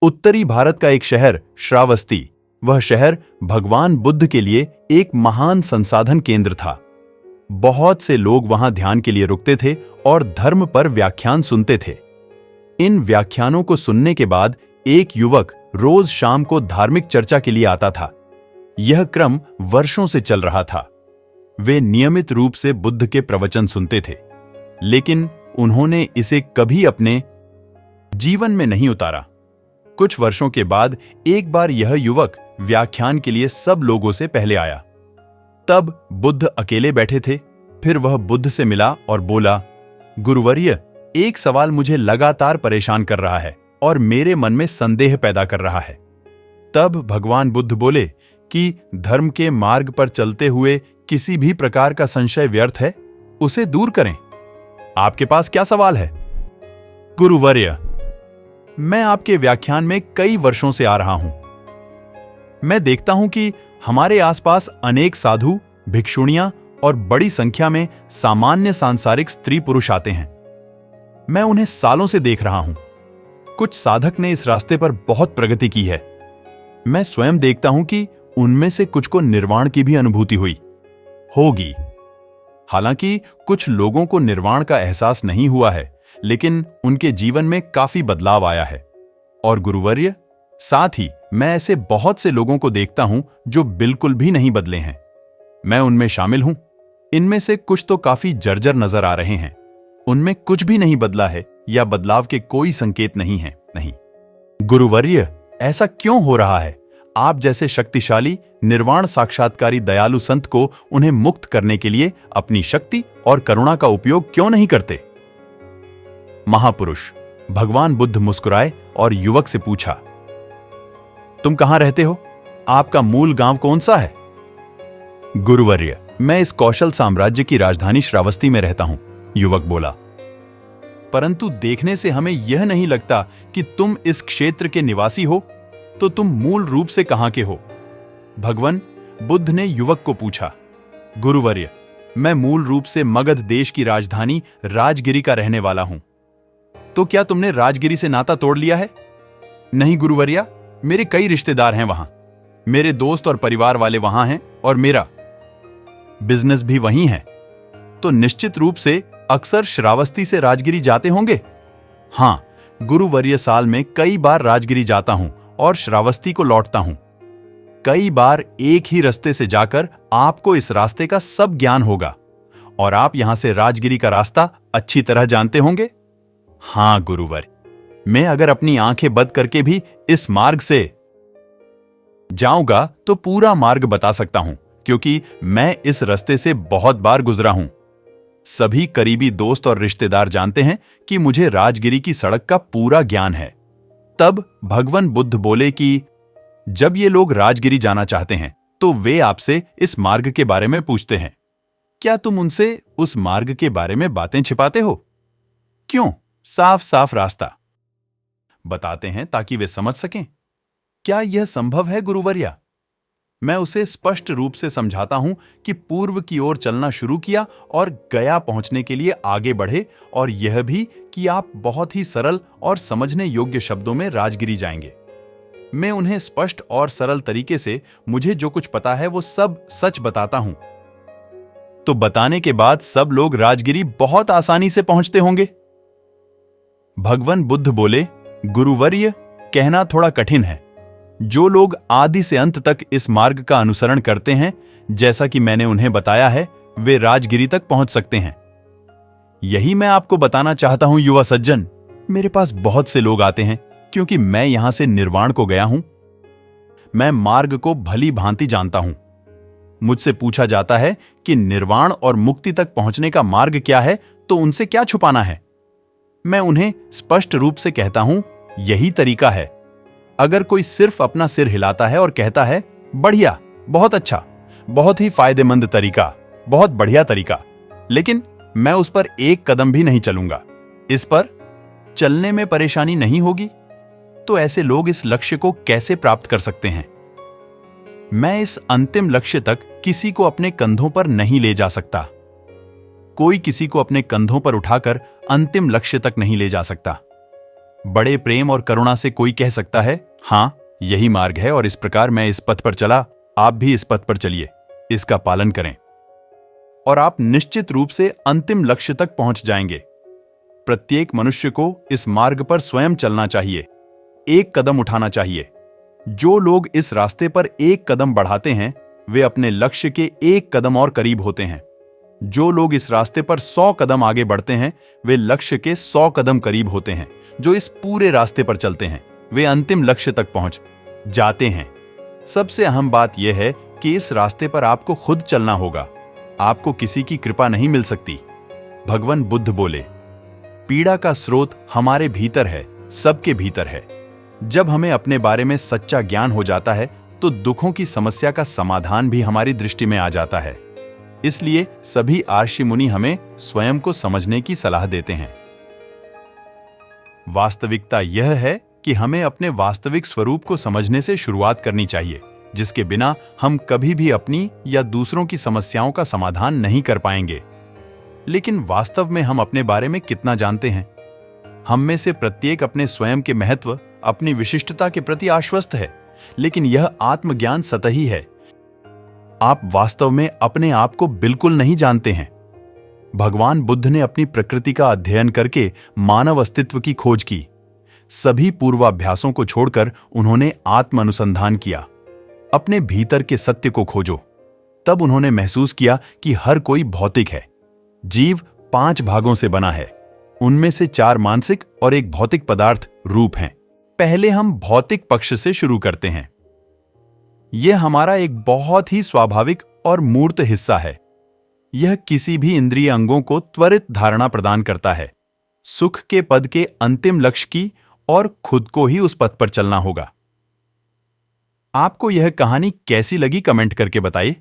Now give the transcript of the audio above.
उत्तरी भारत का एक शहर श्रावस्ती, वह शहर भगवान बुद्ध के लिए एक महान संसाधन केंद्र था। बहुत से लोग वहां ध्यान के लिए रुकते थे और धर्म पर व्याख्यान सुनते थे। इन व्याख्यानों को सुनने के बाद एक युवक रोज शाम को धार्मिक चर्चा के लिए आता था। यह क्रम वर्षों से चल रहा था। वे नियमित रूप से बुद्ध के प्रवचन सुनते थे, लेकिन उन्होंने इसे कभी अपने जीवन में नहीं उतारा। कुछ वर्षों के बाद एक बार यह युवक व्याख्यान के लिए सब लोगों से पहले आया। तब बुद्ध अकेले बैठे थे। फिर वह बुद्ध से मिला और बोला, गुरुवर्य, एक सवाल मुझे लगातार परेशान कर रहा है और मेरे मन में संदेह पैदा कर रहा है। तब भगवान बुद्ध बोले कि धर्म के मार्ग पर चलते हुए किसी भी प्रकार का संशय व्यर्थ है, उसे दूर करें। आपके पास क्या सवाल है? गुरुवर्य, मैं आपके व्याख्यान में कई वर्षों से आ रहा हूं। मैं देखता हूं कि हमारे आसपास अनेक साधु, भिक्षुणियां और बड़ी संख्या में सामान्य सांसारिक स्त्री पुरुष आते हैं। मैं उन्हें सालों से देख रहा हूं। कुछ साधक ने इस रास्ते पर बहुत प्रगति की है। मैं स्वयं देखता हूं कि उनमें से कुछ को निर्वाण की भी अनुभूति हुई होगी। हालांकि कुछ लोगों को निर्वाण का एहसास नहीं हुआ है, लेकिन उनके जीवन में काफी बदलाव आया है। और गुरुवर्य, साथ ही मैं ऐसे बहुत से लोगों को देखता हूं जो बिल्कुल भी नहीं बदले हैं। मैं उनमें शामिल हूं। इनमें से कुछ तो काफी जर्जर नजर आ रहे हैं। उनमें कुछ भी नहीं बदला है या बदलाव के कोई संकेत नहीं है। नहीं गुरुवर्य, ऐसा क्यों हो रहा है? आप जैसे शक्तिशाली निर्वाण साक्षात्कारी दयालु संत को उन्हें मुक्त करने के लिए अपनी शक्ति और करुणा का उपयोग क्यों नहीं करते? महापुरुष भगवान बुद्ध मुस्कुराए और युवक से पूछा, तुम कहां रहते हो? आपका मूल गांव कौन सा है? गुरुवर्य, मैं इस कौशल साम्राज्य की राजधानी श्रावस्ती में रहता हूं, युवक बोला। परंतु देखने से हमें यह नहीं लगता कि तुम इस क्षेत्र के निवासी हो, तो तुम मूल रूप से कहां के हो? भगवान बुद्ध ने युवक को पूछा। गुरुवर्य, मैं मूल रूप से मगध देश की राजधानी राजगिरी का रहने वाला हूं। तो क्या तुमने राजगिरी से नाता तोड़ लिया है? नहीं गुरुवर्या, मेरे कई रिश्तेदार हैं वहां। मेरे दोस्त और परिवार वाले वहां हैं और मेरा बिजनेस भी वहीं है। तो निश्चित रूप से अक्सर श्रावस्ती से राजगिरी जाते होंगे? हां गुरुवर्य, साल में कई बार राजगिरी जाता हूं और श्रावस्ती को लौटता हूं। कई बार एक ही रास्ते से जाकर आपको इस रास्ते का सब ज्ञान होगा और आप यहां से राजगिरी का रास्ता अच्छी तरह जानते होंगे। हां गुरुवर्य, मैं अगर अपनी आंखें बंद करके भी इस मार्ग से जाऊंगा तो पूरा मार्ग बता सकता हूं, क्योंकि मैं इस रास्ते से बहुत बार गुजरा हूं। सभी करीबी दोस्त और रिश्तेदार जानते हैं कि मुझे राजगिरी की सड़क का पूरा ज्ञान है। तब भगवान बुद्ध बोले कि जब ये लोग राजगिरी जाना चाहते हैं तो वे आपसे इस मार्ग के बारे में पूछते हैं। क्या तुम उनसे उस मार्ग के बारे में बातें छिपाते हो? क्यों? साफ साफ रास्ता बताते हैं ताकि वे समझ सकें। क्या यह संभव है गुरुवर्या? मैं उसे स्पष्ट रूप से समझाता हूं कि पूर्व की ओर चलना शुरू किया और गया पहुंचने के लिए आगे बढ़े, और यह भी कि आप बहुत ही सरल और समझने योग्य शब्दों में राजगिरी जाएंगे। मैं उन्हें स्पष्ट और सरल तरीके से मुझे जो कुछ पता है वो सब सच बताता हूं। तो बताने के बाद सब लोग राजगिरी बहुत आसानी से पहुंचते होंगे। भगवान बुद्ध बोले, गुरुवर्य, कहना थोड़ा कठिन है। जो लोग आदि से अंत तक इस मार्ग का अनुसरण करते हैं, जैसा कि मैंने उन्हें बताया है, वे राजगिरी तक पहुंच सकते हैं। यही मैं आपको बताना चाहता हूं युवा सज्जन। मेरे पास बहुत से लोग आते हैं क्योंकि मैं यहां से निर्वाण को गया हूं। मैं मार्ग को भली भांति जानता हूं। मुझसे पूछा जाता है कि निर्वाण और मुक्ति तक पहुंचने का मार्ग क्या है, तो उनसे क्या छुपाना है? मैं उन्हें स्पष्ट रूप से कहता हूं, यही तरीका है। अगर कोई सिर्फ अपना सिर हिलाता है और कहता है बढ़िया, बहुत अच्छा, बहुत ही फायदेमंद तरीका, बहुत बढ़िया तरीका, लेकिन मैं उस पर एक कदम भी नहीं चलूंगा, इस पर चलने में परेशानी नहीं होगी, तो ऐसे लोग इस लक्ष्य को कैसे प्राप्त कर सकते हैं? मैं इस अंतिम लक्ष्य तक किसी को अपने कंधों पर नहीं ले जा सकता। कोई किसी को अपने कंधों पर उठाकर अंतिम लक्ष्य तक नहीं ले जा सकता। बड़े प्रेम और करुणा से कोई कह सकता है, हाँ यही मार्ग है और इस प्रकार मैं इस पथ पर चला, आप भी इस पथ पर चलिए, इसका पालन करें और आप निश्चित रूप से अंतिम लक्ष्य तक पहुंच जाएंगे। प्रत्येक मनुष्य को इस मार्ग पर स्वयं चलना चाहिए, एक कदम उठाना चाहिए। जो लोग इस रास्ते पर एक कदम बढ़ाते हैं वे अपने लक्ष्य के एक कदम और करीब होते हैं। जो लोग इस रास्ते पर 100 कदम आगे बढ़ते हैं वे लक्ष्य के 100 कदम करीब होते हैं। जो इस पूरे रास्ते पर चलते हैं वे अंतिम लक्ष्य तक पहुंच जाते हैं। सबसे अहम बात यह है कि इस रास्ते पर आपको खुद चलना होगा, आपको किसी की कृपा नहीं मिल सकती। भगवान बुद्ध बोले, पीड़ा का स्रोत हमारे भीतर है, सबके भीतर है। जब हमें अपने बारे में सच्चा ज्ञान हो जाता है तो दुखों की समस्या का समाधान भी हमारी दृष्टि में आ जाता है। इसलिए सभी आर्षि मुनि हमें स्वयं को समझने की सलाह देते हैं। वास्तविकता यह है कि हमें अपने वास्तविक स्वरूप को समझने से शुरुआत करनी चाहिए, जिसके बिना हम कभी भी अपनी या दूसरों की समस्याओं का समाधान नहीं कर पाएंगे। लेकिन वास्तव में हम अपने बारे में कितना जानते हैं? हम में से प्रत्येक अपने स्वयं के महत्व, अपनी विशिष्टता के प्रति आश्वस्त है, लेकिन यह आत्मज्ञान सतही है। आप वास्तव में अपने आप को बिल्कुल नहीं जानते हैं। भगवान बुद्ध ने अपनी प्रकृति का अध्ययन करके मानव अस्तित्व की खोज की। सभी पूर्वाभ्यासों को छोड़कर उन्होंने आत्म अनुसंधान किया। अपने भीतर के सत्य को खोजो। तब उन्होंने महसूस किया कि हर कोई भौतिक है। जीव 5 भागों से बना है, उनमें से 4 मानसिक और 1 भौतिक पदार्थ रूप हैं। पहले हम भौतिक पक्ष से शुरू करते हैं। यह हमारा एक बहुत ही स्वाभाविक और मूर्त हिस्सा है। यह किसी भी इंद्रिय अंगों को त्वरित धारणा प्रदान करता है, सुख के पद के अंतिम लक्ष्य की, और खुद को ही उस पथ पर चलना होगा। आपको यह कहानी कैसी लगी कमेंट करके बताइए।